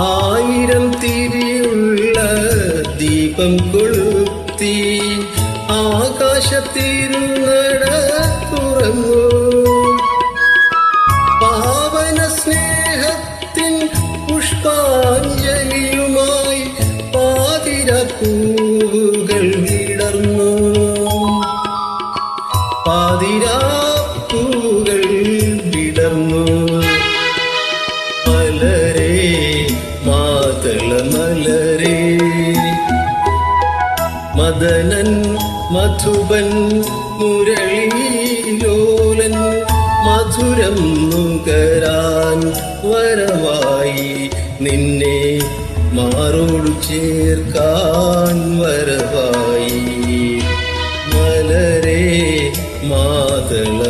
ആയിരം തിരിയുള്ള ദീപം കൊളുത്തി ആകാശത്തിരുന്നട തുറന്നു. പാവന സ്നേഹത്തിൻ പുഷ്പാഞ്ജലിയുമായി പാതിരപ്പൂവുകൾ വിടർന്നു. പാതിരാപ്പൂകൾ വിടർന്നു. മലരേ മാതളമലരേ, മദനൻ മധുബൻ മുരളീലോലൻ മധുരം നുകരാൻ വരവായി, നിന്നെ മാറോടു ചേർക്കാൻ വരവായി. മലരേ മാതള